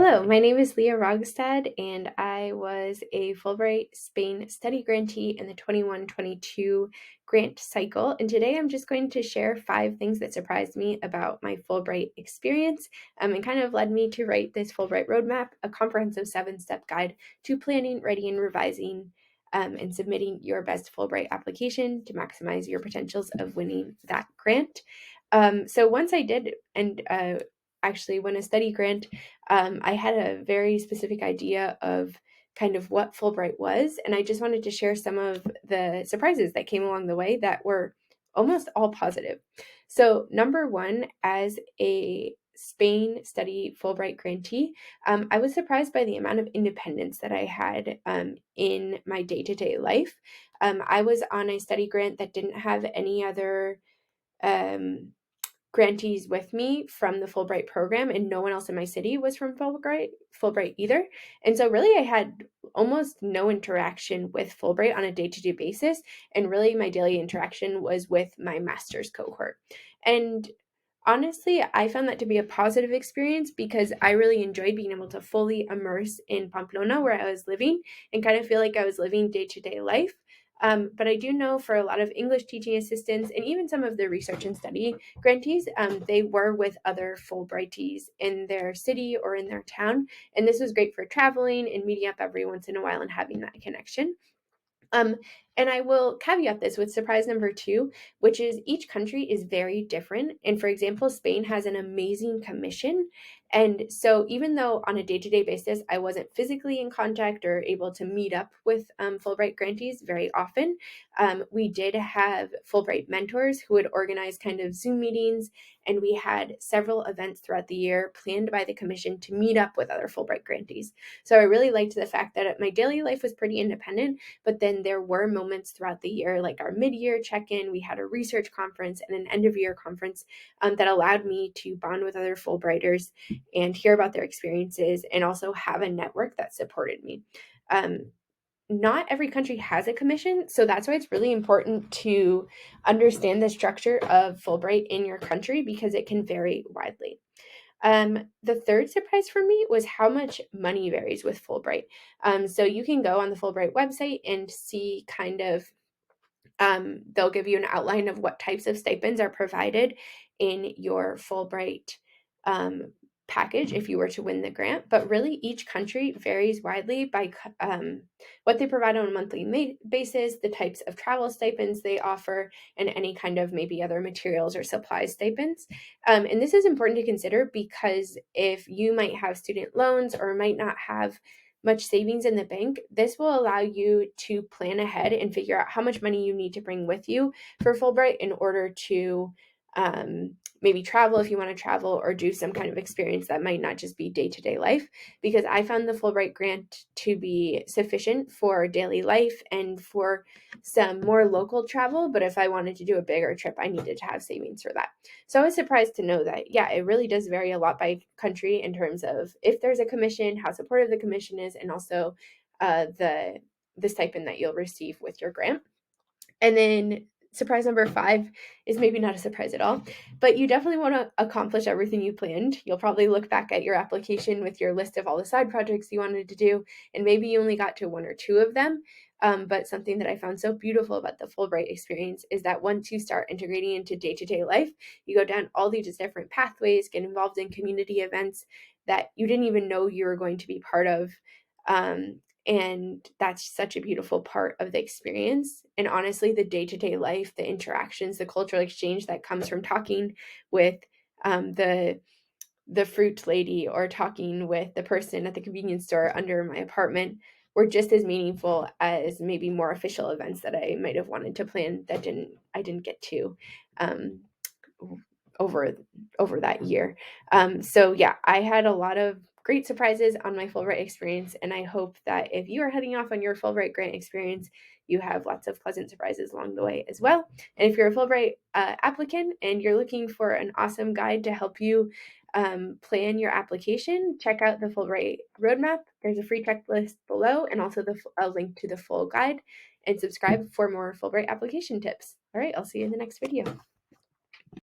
Hello, my name is Leah Rogstad, and I was a Fulbright Spain Study grantee in the 21-22 grant cycle. And today I'm just going to share 5 things that surprised me about my Fulbright experience and kind of led me to write this Fulbright Roadmap, a comprehensive 7-step guide to planning, writing, and revising and submitting your best Fulbright application to maximize your potentials of winning that grant. So once I did, and actually won a study grant, I had a very specific idea of kind of what Fulbright was, and I just wanted to share some of the surprises that came along the way that were almost all positive. So, number one, as a Spain study Fulbright grantee, I was surprised by the amount of independence that I had in my day-to-day life. I was on a study grant that didn't have any other um, grantees with me from the Fulbright program, and no one else in my city was from Fulbright either. And so really I had almost no interaction with Fulbright on a day-to-day basis, and really my daily interaction was with my master's cohort. And honestly, I found that to be a positive experience because I really enjoyed being able to fully immerse in Pamplona, where I was living, and kind of feel like I was living day-to-day life. But I do know for a lot of English teaching assistants and even some of the research and study grantees, they were with other Fulbrighties in their city or in their town. And this was great for traveling and meeting up every once in a while and having that connection. Um, and I will caveat this with surprise number 2, which is each country is very different. And for example, Spain has an amazing commission. And so even though on a day-to-day basis, I wasn't physically in contact or able to meet up with Fulbright grantees very often, we did have Fulbright mentors who would organize kind of Zoom meetings. And we had several events throughout the year planned by the commission to meet up with other Fulbright grantees. So I really liked the fact that my daily life was pretty independent, but then there were moments throughout the year, like our mid-year check-in, we had a research conference and an end-of-year conference that allowed me to bond with other Fulbrighters and hear about their experiences and also have a network that supported me. Not every country has a commission, so that's why it's really important to understand the structure of Fulbright in your country because it can vary widely. The third surprise for me was how much money varies with Fulbright. So you can go on the Fulbright website and see kind of, they'll give you an outline of what types of stipends are provided in your Fulbright package if you were to win the grant. But really, each country varies widely by what they provide on a monthly basis, the types of travel stipends they offer, and any kind of maybe other materials or supplies stipends. And this is important to consider because if you might have student loans or might not have much savings in the bank, this will allow you to plan ahead and figure out how much money you need to bring with you for Fulbright in order to maybe travel if you want to travel or do some kind of experience that might not just be day-to-day life, because I found the Fulbright grant to be sufficient for daily life and for some more local travel. But if I wanted to do a bigger trip, I needed to have savings for that. So I was surprised to know that, yeah, it really does vary a lot by country in terms of if there's a commission, how supportive the commission is, and also the stipend that you'll receive with your grant. And then surprise number 5 is maybe not a surprise at all, but you definitely want to accomplish everything you planned. You'll probably look back at your application with your list of all the side projects you wanted to do, and maybe you only got to 1 or 2 of them. But something that I found so beautiful about the Fulbright experience is that once you start integrating into day-to-day life, you go down all these different pathways, get involved in community events that you didn't even know you were going to be part of. And that's such a beautiful part of the experience. And honestly, the day-to-day life, the interactions, the cultural exchange that comes from talking with the fruit lady or talking with the person at the convenience store under my apartment were just as meaningful as maybe more official events that I might have wanted to plan that I didn't get to um, over that year. So yeah, I had a lot of great surprises on my Fulbright experience, and I hope that if you are heading off on your Fulbright grant experience, you have lots of pleasant surprises along the way as well. And if you're a Fulbright applicant and you're looking for an awesome guide to help you plan your application, check out the Fulbright Roadmap. There's a free checklist below and also a link to the full guide, and subscribe for more Fulbright application tips. All right, I'll see you in the next video.